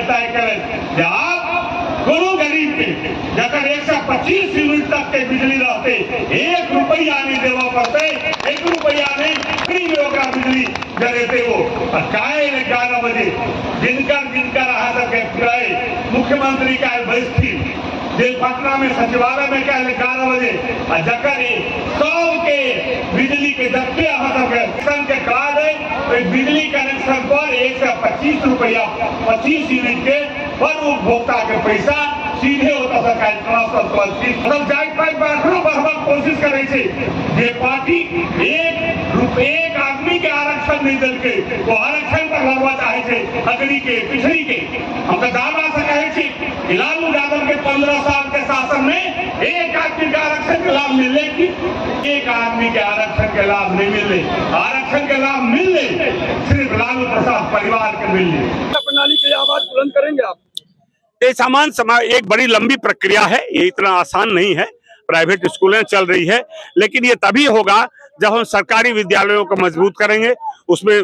तय करें। आप गुरु गरीब के जगह 125 यूनिट तक के बिजली रहते 1 रुपया नहीं देवा पड़ते, 1 रुपया नहीं फ्री में होगा बिजली देते हो। काय 11 बजे जिनकर मुख्यमंत्री का बैठकी पटना में सचिवालय में कल 11 बजे जकर 100 के बिजली के दफ्ते कनेक्शन के कार्ड है तो बिजली कनेक्शन पर 125 रुपया 25 यूनिट के पर उपभोक्ता के पैसा सीधे होता सरकार बढ़बाक कोशिश करे छे। जे पार्टी एक आदमी के आरक्षण नहीं दिलके वो आरक्षण पर लगवा चाहे छे अगली के पिछड़ी के। हम तो दावा से कहे छे कि लालू यादव के 15 साल के शासन में एक आदमी के आरक्षण के लाभ मिले कि एक आदमी के आरक्षण के लाभ नहीं मिले। आरक्षण के लाभ मिले सिर्फ लालू प्रसाद परिवार के मिले। प्रणाली के आवाज बुलंद करेंगे आप। ये सामान एक बड़ी लंबी प्रक्रिया है, ये इतना आसान नहीं है। प्राइवेट स्कूलें चल रही है, लेकिन ये तभी होगा जब हम सरकारी विद्यालयों को मजबूत करेंगे। उसमें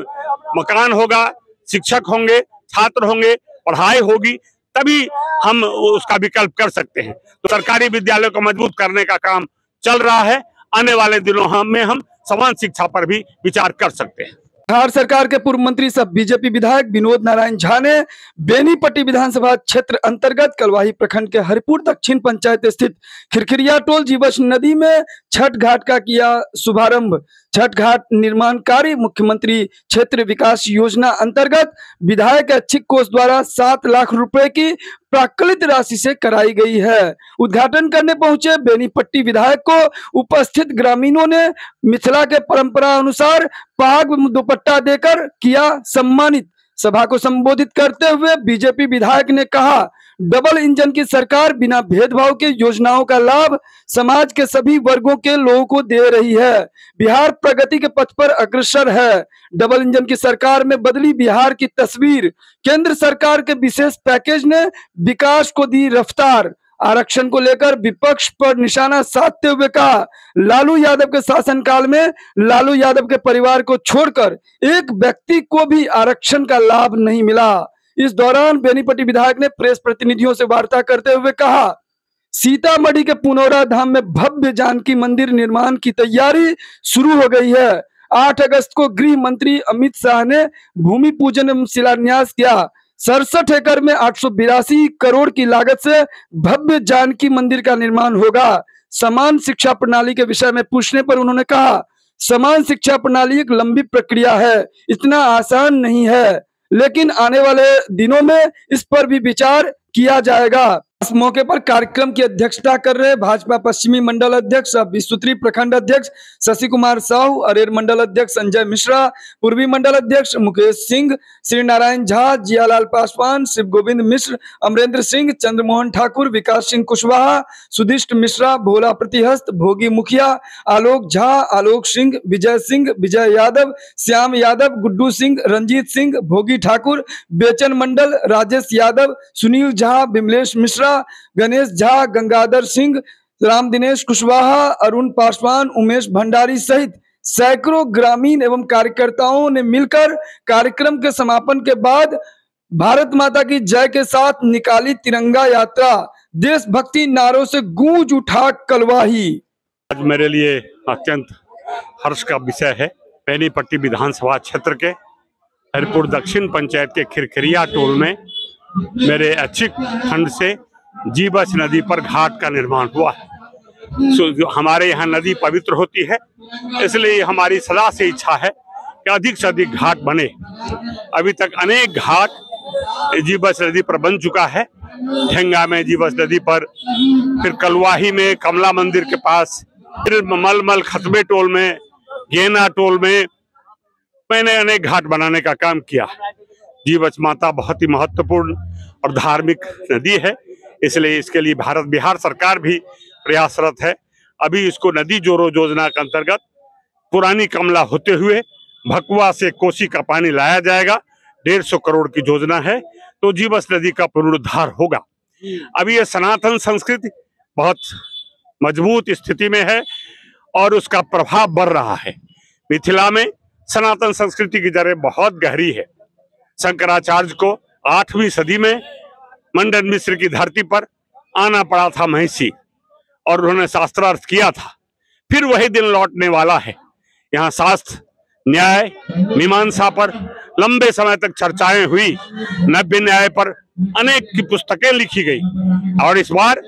मकान होगा, शिक्षक होंगे, छात्र होंगे, पढ़ाई होगी, तभी हम उसका विकल्प कर सकते हैं। तो सरकारी विद्यालयों को मजबूत करने का काम चल रहा है। आने वाले दिनों में हम समान शिक्षा पर भी विचार कर सकते हैं। बिहार सरकार के पूर्व मंत्री सह बीजेपी विधायक विनोद नारायण झा ने बेनीपट्टी विधानसभा क्षेत्र अंतर्गत कलवाही प्रखंड के हरिपुर दक्षिण पंचायत स्थित खिरखिरिया टोल जीवछ नदी में छठ घाट का किया शुभारंभ। छठ घाट निर्माण कार्य मुख्यमंत्री क्षेत्र विकास योजना अंतर्गत विधायक ऐच्छिक कोष द्वारा 7 लाख रुपए की प्राकृत राशि से कराई गई है। उद्घाटन करने पहुंचे बेनीपट्टी विधायक को उपस्थित ग्रामीणों ने मिथिला के परंपरा अनुसार पाग दुपट्टा देकर किया सम्मानित। सभा को संबोधित करते हुए बीजेपी विधायक ने कहा, डबल इंजन की सरकार बिना भेदभाव के योजनाओं का लाभ समाज के सभी वर्गों के लोगों को दे रही है। बिहार प्रगति के पथ पर अग्रसर है। डबल इंजन की सरकार में बदली बिहार की तस्वीर। केंद्र सरकार के विशेष पैकेज ने विकास को दी रफ्तार। आरक्षण को लेकर विपक्ष पर निशाना साधते हुए कहा, लालू यादव के शासनकाल में लालू यादव के परिवार को छोड़कर एक व्यक्ति को भी आरक्षण का लाभ नहीं मिला। इस दौरान बेनीपट्टी विधायक ने प्रेस प्रतिनिधियों से वार्ता करते हुए कहा, सीतामढ़ी के पुनौरा धाम में भव्य जानकी मंदिर निर्माण की तैयारी शुरू हो गई है। 8 अगस्त को गृह मंत्री अमित शाह ने भूमि पूजन एवं शिलान्यास किया। 67 एकड़ में 882 करोड़ की लागत से भव्य जानकी मंदिर का निर्माण होगा। समान शिक्षा प्रणाली के विषय में पूछने पर उन्होंने कहा, समान शिक्षा प्रणाली एक लंबी प्रक्रिया है, इतना आसान नहीं है, लेकिन आने वाले दिनों में इस पर भी विचार किया जाएगा। इस मौके पर कार्यक्रम की अध्यक्षता कर रहे भाजपा पश्चिमी मंडल अध्यक्ष विश्वत्री प्रखंड अध्यक्ष शशि कुमार साहू, अरेर मंडल अध्यक्ष संजय मिश्रा, पूर्वी मंडल अध्यक्ष मुकेश सिंह, श्री नारायण झा, जियालाल पासवान, शिव गोविंद मिश्र, अमरेंद्र सिंह, चंद्रमोहन ठाकुर, विकास सिंह कुशवाहा, सुदिष्ट मिश्रा, भोला प्रतिहस्त, भोगी मुखिया, आलोक झा, आलोक सिंह, विजय यादव, श्याम यादव, गुड्डू सिंह, रंजीत सिंह, भोगी ठाकुर, बेचन मंडल, राजेश यादव, सुनील झा, विमलेश मिश्रा, गणेश झा, गंगाधर सिंह, राम दिनेश कुशवाहा, अरुण पासवान, उमेश भंडारी सहित सैकड़ों ग्रामीण एवं कार्यकर्ताओं ने मिलकर कार्यक्रम के समापन के बाद भारत माता की जय के साथ निकाली तिरंगा यात्रा। देशभक्ति नारों से गूंज उठा कलवाही। आज मेरे लिए अत्यंत हर्ष का विषय है। बेनीपट्टी विधानसभा क्षेत्र के हरिपुर दक्षिण पंचायत के खिरखिरिया टोल में मेरे ऐच्छिक फंड से जीवछ नदी पर घाट का निर्माण हुआ है। हमारे यहाँ नदी पवित्र होती है, इसलिए हमारी सदा से इच्छा है कि अधिक से अधिक घाट बने। अभी तक अनेक घाट जीवछ नदी पर बन चुका है। ढेंगा में जीवछ नदी पर, फिर कलवाही में कमला मंदिर के पास, फिर मलमल खतबे टोल में, गेना टोल में मैंने अनेक घाट बनाने का काम किया। जीवछ माता बहुत ही महत्वपूर्ण और धार्मिक नदी है, इसलिए इसके लिए बिहार सरकार भी प्रयासरत है। अभी इसको नदी जोड़ो योजना के अंतर्गत पुरानी कमला होते हुए भकुआ से कोसी का पानी लाया जाएगा। 150 करोड़ की योजना है, तो जीवछ नदी का पुनरुद्धार होगा। अभी ये सनातन संस्कृति बहुत मजबूत स्थिति में है और उसका प्रभाव बढ़ रहा है। मिथिला में सनातन संस्कृति की जड़ें बहुत गहरी है। शंकराचार्य को 8वीं सदी में मंडन मिश्र की धरती पर आना पड़ा था महिषी और उन्होंने शास्त्रार्थ किया था। फिर वही दिन लौटने वाला है। यहाँ शास्त्र, न्याय, मीमांसा पर लंबे समय तक चर्चाएं हुई। नव्य न्याय पर अनेक की पुस्तकें लिखी गई और इस बार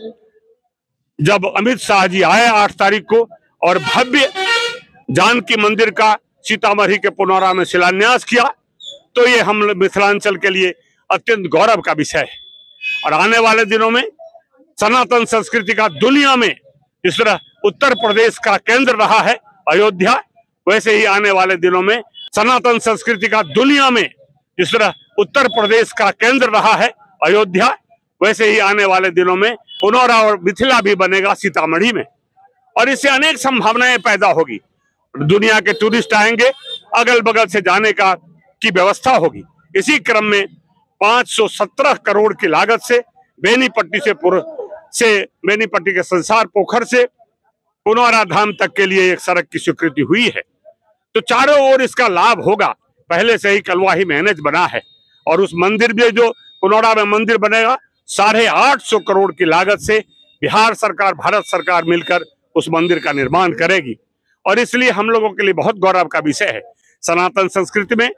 जब अमित शाह जी आए 8 तारीख को और भव्य जानकी मंदिर का सीतामढ़ी के पुनौरा में शिलान्यास किया, तो ये हम मिथिलांचल के लिए अत्यंत गौरव का विषय है। और आने वाले दिनों में सनातन संस्कृति का दुनिया में जिस तरह उत्तर प्रदेश का केंद्र रहा है अयोध्या, वैसे ही आने वाले दिनों में सनातन संस्कृति का दुनिया में जिस तरह उत्तर प्रदेश का केंद्र रहा है अयोध्या, वैसे ही आने वाले दिनों में पुनौरा और मिथिला भी बनेगा सीतामढ़ी में। और इससे अनेक संभावनाएं पैदा होगी। दुनिया के टूरिस्ट आएंगे, अगल बगल से जाने की व्यवस्था होगी। इसी क्रम में 517 करोड़ की लागत से बेनीपट्टी बेनीपट्टी के संसार पोखर से पुनौरा धाम तक के लिए एक सड़क की स्वीकृति हुई है। तो चारों ओर इसका लाभ होगा। पहले से ही कलवाही में एनएच बना है और उस मंदिर में जो पुनौरा में मंदिर बनेगा 850 करोड़ की लागत से बिहार सरकार, भारत सरकार मिलकर उस मंदिर का निर्माण करेगी। और इसलिए हम लोगों के लिए बहुत गौरव का विषय है। सनातन संस्कृति में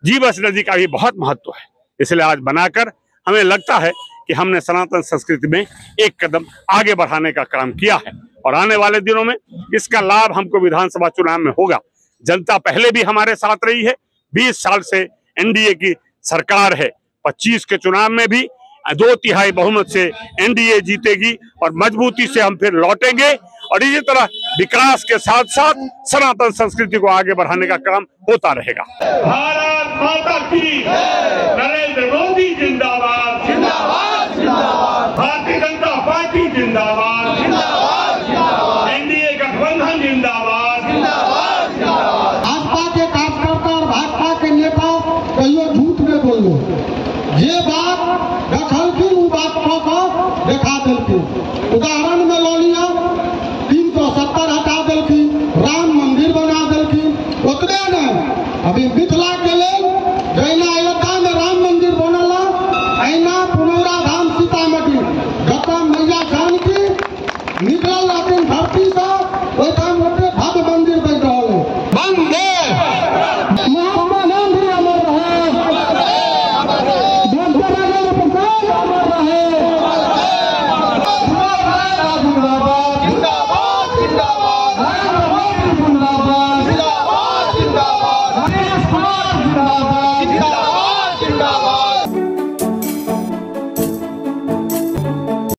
जीवछ नदी का भी बहुत महत्व है। इसलिए आज बनाकर हमें लगता है कि हमने सनातन संस्कृति में एक कदम आगे बढ़ाने का काम किया है और आने वाले दिनों में इसका लाभ हमको विधानसभा चुनाव में होगा। जनता पहले भी हमारे साथ रही है। 20 साल से एनडीए की सरकार है। 25 के चुनाव में भी 2/3 बहुमत से एनडीए जीतेगी और मजबूती से हम फिर लौटेंगे। और इसी तरह विकास के साथ साथ सनातन संस्कृति को आगे बढ़ाने का काम होता रहेगा। भारत माता की, नरेंद्र मोदी जिंदाबाद, जिंदाबाद जिंदाबाद, भारतीय जनता पार्टी जिंदाबाद, जिंदाबाद जिंदाबाद, एनडीए गठबंधन जिंदाबाद, जिंदाबाद जिंदाबाद। भाजपा के कार्यकर्ता और भाजपा के नेता कहियो झूठ में बोलो, ये बात रखलखिन, वो बात को देखा दिलखिन। उदाहरण में लो लिया, 370 हटा दिलखिन, राम मंदिर बना दिलखिन। उतने नहीं, अभी मिथिला के लिए